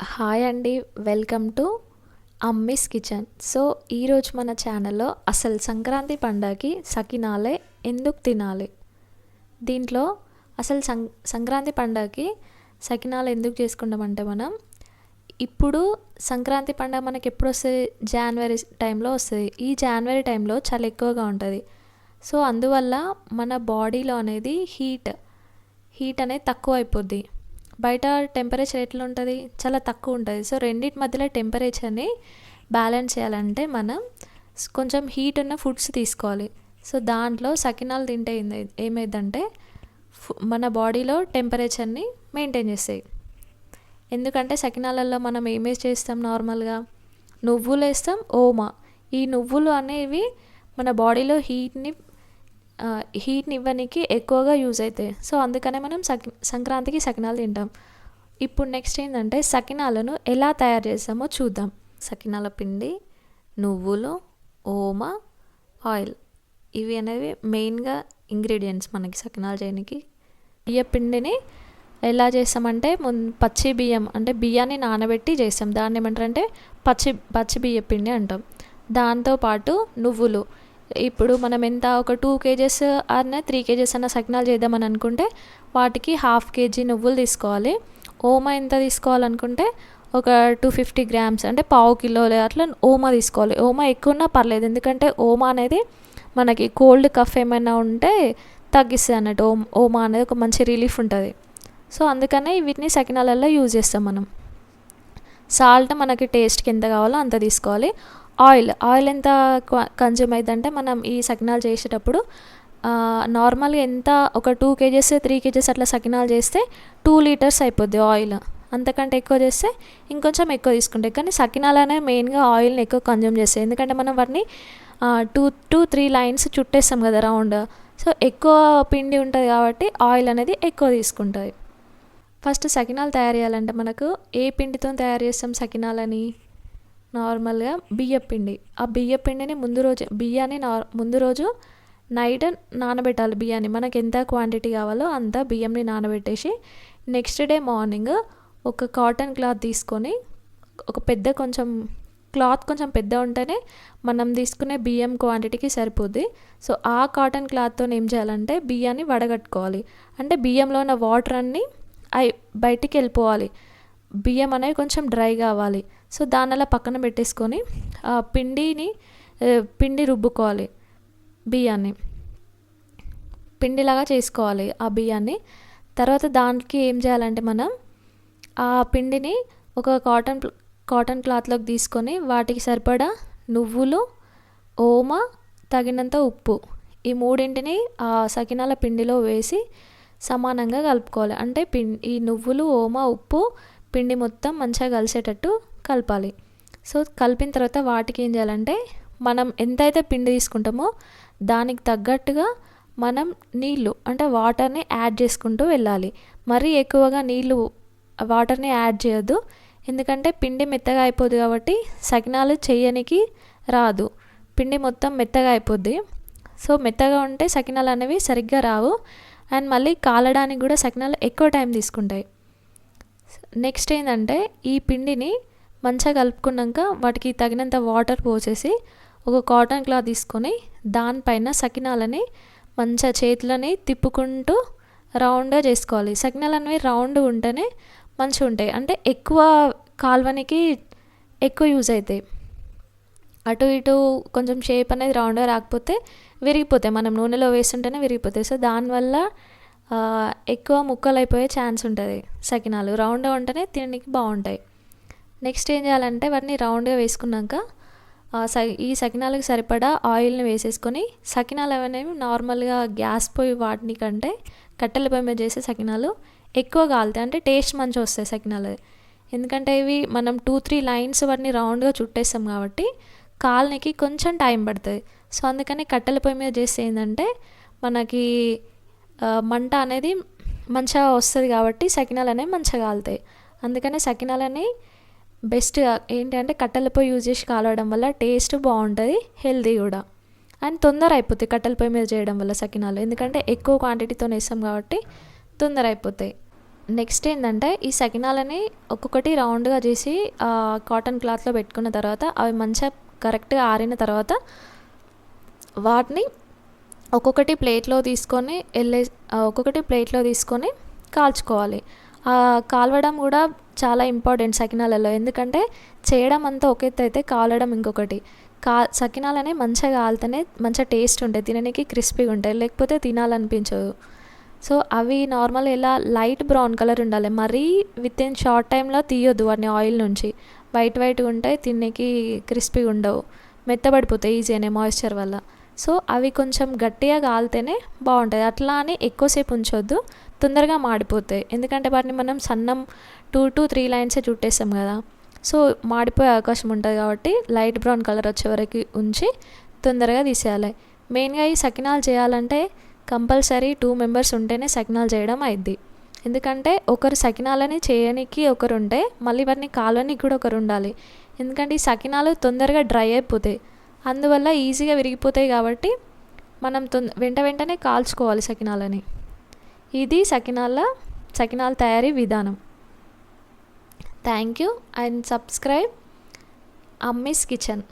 Hi అండి. Welcome to Ammi's kitchen. So ఈరోజు మన ఛానల్లో అసలు సంక్రాంతి పండగకి సకినాలే ఎందుకు తినాలి, దీంట్లో అసలు సంక్రాంతి పండగకి సకినాలు ఎందుకు చేసుకుంటామంటే మనం ఇప్పుడు సంక్రాంతి పండగ మనకి ఎప్పుడు వస్తుంది, జనవరి టైంలో వస్తుంది. ఈ జనవరి టైంలో చాలా ఎక్కువగా ఉంటుంది. సో అందువల్ల మన బాడీలో అనేది హీట్ అనేది తక్కువ అయిపోద్ది. బయట టెంపరేచర్ ఎట్లా ఉంటుంది, చాలా తక్కువ ఉంటుంది. సో రెండింటి మధ్యలో టెంపరేచర్ని బ్యాలెన్స్ చేయాలంటే మనం కొంచెం హీట్ ఉన్న ఫుడ్స్ తీసుకోవాలి. సో దాంట్లో సకినాలు తింటే ఏమైందంటే మన బాడీలో టెంపరేచర్ని మెయింటైన్ చేస్తాయి. ఎందుకంటే సకినాలలో మనం ఏమేసి చేస్తాం, నార్మల్గా నువ్వులు వేస్తాం, ఓమా. ఈ నువ్వులు అనేవి మన బాడీలో హీట్ని ఇవ్వడానికి ఎక్కువగా యూజ్ అవుతాయి. సో అందుకనే మనం సంక్రాంతికి సకినాలు తింటాం. ఇప్పుడు నెక్స్ట్ ఏంటంటే సకినాలను ఎలా తయారు చేస్తామో చూద్దాం. సకినాల పిండి, నువ్వులు, ఓమా, ఆయిల్, ఇవి అనేవి మెయిన్గా ఇంగ్రీడియంట్స్ మనకి సకినాలు చేయడానికి. బియ్య పిండిని ఎలా చేస్తామంటే పచ్చి బియ్యం అంటే బియ్యాన్ని నానబెట్టి చేస్తాం. దాన్ని ఏమంటారంటే పచ్చి బియ్య పిండి అంటాం. దాంతోపాటు నువ్వులు, ఇప్పుడు మనం ఎంత ఒక 2 kgs అన్న 3 kgs అన్న సకినాలు చేద్దామని అనుకుంటే వాటికి 1/2 kg నువ్వులు తీసుకోవాలి. ఓమా ఎంత తీసుకోవాలనుకుంటే ఒక 250 grams అంటే 1/2 kilo అట్లా ఓమా తీసుకోవాలి. ఓమా ఎక్కువ ఉన్నా పర్లేదు, ఎందుకంటే ఓమా అనేది మనకి కోల్డ్ కఫ్ ఏమైనా ఉంటే తగ్గిస్తుంది అన్నట్టు. ఓమా అనేది ఒక మంచి రిలీఫ్ ఉంటుంది. సో అందుకనే వీటిని సకినాలలో యూజ్ చేస్తాం మనం. సాల్ట్ మనకి టేస్ట్కి ఎంత కావాలో అంత తీసుకోవాలి. ఆయిల్ ఎంత కన్జ్యూమ్ అవుతుందంటే మనం ఈ సకినాలు చేసేటప్పుడు నార్మల్గా ఎంత ఒక 2 kgs 3 kgs అట్లా సకినాలు చేస్తే 2 liters అయిపోద్ది ఆయిల్. అంతకంటే ఎక్కువ చేస్తే ఇంకొంచెం ఎక్కువ తీసుకుంటాయి. కానీ సకినాలనే మెయిన్గా ఆయిల్ని ఎక్కువ కన్జ్యూమ్ చేస్తాయి, ఎందుకంటే మనం వాటిని 2 to 3 lines చుట్టేస్తాం కదా రౌండ్. సో ఎక్కువ పిండి ఉంటుంది కాబట్టి ఆయిల్ అనేది ఎక్కువ తీసుకుంటుంది. ఫస్ట్ సకినాలు తయారు చేయాలంటే మనకు ఏ పిండితో తయారు చేస్తాం సకినాలని, నార్మల్గా బియ్యపిండి. ఆ బియ్యపిండిని బియ్యాన్ని ముందు రోజు నైట్ నానబెట్టాలి. బియ్యాన్ని మనకి ఎంత క్వాంటిటీ కావాలో అంత బియ్యంని నానబెట్టేసి నెక్స్ట్ డే మార్నింగ్ ఒక కాటన్ క్లాత్ తీసుకొని, ఒక క్లాత్ కొంచెం పెద్ద ఉంటేనే మనం తీసుకునే బియ్యం క్వాంటిటీకి సరిపోద్ది. సో ఆ కాటన్ క్లాత్తో ఏం చేయాలంటే బియ్యాన్ని వడగట్టుకోవాలి. అంటే బియ్యంలో ఉన్న వాటర్ అన్నీ బయటికి వెళ్ళిపోవాలి. బియ్యం అనేవి కొంచెం డ్రై కావాలి. సో దాని అలా పక్కన పెట్టేసుకొని పిండి రుబ్బుకోవాలి. బియ్యాన్ని పిండిలాగా చేసుకోవాలి ఆ బియ్యాన్ని. తర్వాత దానికి ఏం చేయాలంటే మనం ఆ పిండిని ఒక కాటన్ క్లాత్లోకి తీసుకొని వాటికి సరిపడా నువ్వులు, ఓమా, తగినంత ఉప్పు, ఈ మూడింటిని ఆ సకినాల పిండిలో వేసి సమానంగా కలుపుకోవాలి. అంటే ఈ నువ్వులు, ఓమా, ఉప్పు పిండి మొత్తం మంచిగా కలిసేటట్టు కలపాలి. సో కలిపిన తర్వాత వాటికి ఏం చేయాలంటే మనం ఎంతైతే పిండి తీసుకుంటామో దానికి తగ్గట్టుగా మనం నీళ్ళు అంటే వాటర్ని యాడ్ చేసుకుంటూ వెళ్ళాలి. మరీ ఎక్కువగా వాటర్ని యాడ్ చేయొద్దు, ఎందుకంటే పిండి మెత్తగా అయిపోద్ది కాబట్టి సకినాలు చేయనికి రాదు. పిండి మొత్తం మెత్తగా అయిపోద్ది. సో మెత్తగా ఉంటే సకినాలు అనేవి సరిగ్గా రావు. అండ్ మళ్ళీ కాలడానికి కూడా సకినాలు ఎక్కువ టైం తీసుకుంటాయి. నెక్స్ట్ ఏంటంటే ఈ పిండిని మంచిగా కలుపుకున్నాక వాటికి తగినంత వాటర్ పోసేసి ఒక కాటన్ క్లాత్ తీసుకొని దానిపైన సకినాలని మంచిగా చేతులని తిప్పుకుంటూ రౌండ్గా చేసుకోవాలి. సకినాలు అనేవి రౌండ్ ఉంటేనే మంచిగా ఉంటాయి, అంటే ఎక్కువ కాల్వనికి ఎక్కువ యూజ్ అవుతాయి. అటు ఇటు కొంచెం షేప్ అనేది రౌండ్గా రాకపోతే విరిగిపోతాయి, మనం నూనెలో వేస్తుంటేనే విరిగిపోతాయి. సో దానివల్ల ఎక్కువ ముక్కలు అయిపోయే ఛాన్స్ ఉంటుంది. సకినాలు రౌండ్గా ఉంటేనే తినడానికి బాగుంటాయి. నెక్స్ట్ ఏం చేయాలంటే వాటిని రౌండ్గా వేసుకున్నాక ఈ సకినాలకు సరిపడా ఆయిల్ని వేసేసుకొని, సకినాలు అనేవి నార్మల్గా గ్యాస్ పొయ్యి వాటిని కంటే కట్టెల పొయ్యి మీద చేసే సకినాలు ఎక్కువ కాలుతాయి, అంటే టేస్ట్ మంచిగా వస్తాయి సకినాలు. ఎందుకంటే ఇవి మనం 2-3 lines వాటిని రౌండ్గా చుట్టేస్తాం కాబట్టి కాలనికి కొంచెం టైం పడుతుంది. సో అందుకని కట్టెల పొయ్యి మీద చేస్తే ఏంటంటే మనకి మంట అనేది మంచిగా వస్తుంది కాబట్టి సకినాలు అనేవి మంచిగా కాలుతాయి. అందుకని సకినాలని బెస్ట్ ఏంటంటే కట్టెల పొయ్యి యూజ్ చేసి కాలవడం వల్ల టేస్ట్ బాగుంటుంది, హెల్తీ కూడా, అండ్ తొందర అయిపోతాయి కట్టెల పొయ్యి మీద చేయడం వల్ల సకినాలు. ఎందుకంటే ఎక్కువ క్వాంటిటీతో వేస్తాం కాబట్టి తొందర అయిపోతాయి. నెక్స్ట్ ఏంటంటే ఈ సకినాలని ఒక్కొక్కటి రౌండ్గా చేసి కాటన్ క్లాత్లో పెట్టుకున్న తర్వాత అవి మంచిగా కరెక్ట్గా ఆరిన తర్వాత వాటిని ఒక్కొక్కటి ప్లేట్లో తీసుకొని ఒక్కొక్కటి ప్లేట్లో తీసుకొని కాల్చుకోవాలి. కాలవడం కూడా చాలా ఇంపార్టెంట్ సకినాలలో, ఎందుకంటే చేయడం అంతా ఒక ఎత్తు అయితే కాలడం ఇంకొకటి. సకినాలని మంచిగా కాలితేనే మంచిగా టేస్ట్ ఉంటాయి, తినడానికి క్రిస్పీగా ఉంటాయి, లేకపోతే తినాలనిపించదు. సో అవి నార్మల్ ఇలా లైట్ బ్రౌన్ కలర్ ఉండాలి, మరీ విత్ ఇన్ షార్ట్ టైంలో తీయొద్దు వాటిని ఆయిల్ నుంచి. వైట్గా ఉంటాయి, తినడానికి క్రిస్పీగా ఉండవు, మెత్తబడిపోతాయి ఈజీగానే మాయిశ్చర్ వల్ల. సో అవి కొంచెం గట్టిగా కాలితేనే బాగుంటుంది. అట్లా అని ఎక్కువసేపు ఉంచొద్దు, తొందరగా మాడిపోతాయి. ఎందుకంటే వాటిని మనం సన్నం 2 to 3 లైన్సే చుట్టేస్తాం కదా, సో మాడిపోయే అవకాశం ఉంటుంది. కాబట్టి లైట్ బ్రౌన్ కలర్ వచ్చే వరకు ఉంచి తొందరగా తీసేయాలి. మెయిన్గా ఈ సకినాలు చేయాలంటే కంపల్సరీ 2 మెంబర్స్ ఉంటేనే సకినాలు చేయడం అయింది. ఎందుకంటే ఒకరు సకినాలని చేయడానికి ఒకరు ఉంటే మళ్ళీ వాటిని కాలనికి కూడా ఒకరు ఉండాలి. ఎందుకంటే ఈ సకినాలు తొందరగా డ్రై అయిపోతాయి, అందువల్ల ఈజీగా విరిగిపోతాయి. కాబట్టి మనం వెంటనే కాల్చుకోవాలి సకినాలని. ఇది సకినాల తయారీ విధానం. Thank you and subscribe Ammi's kitchen.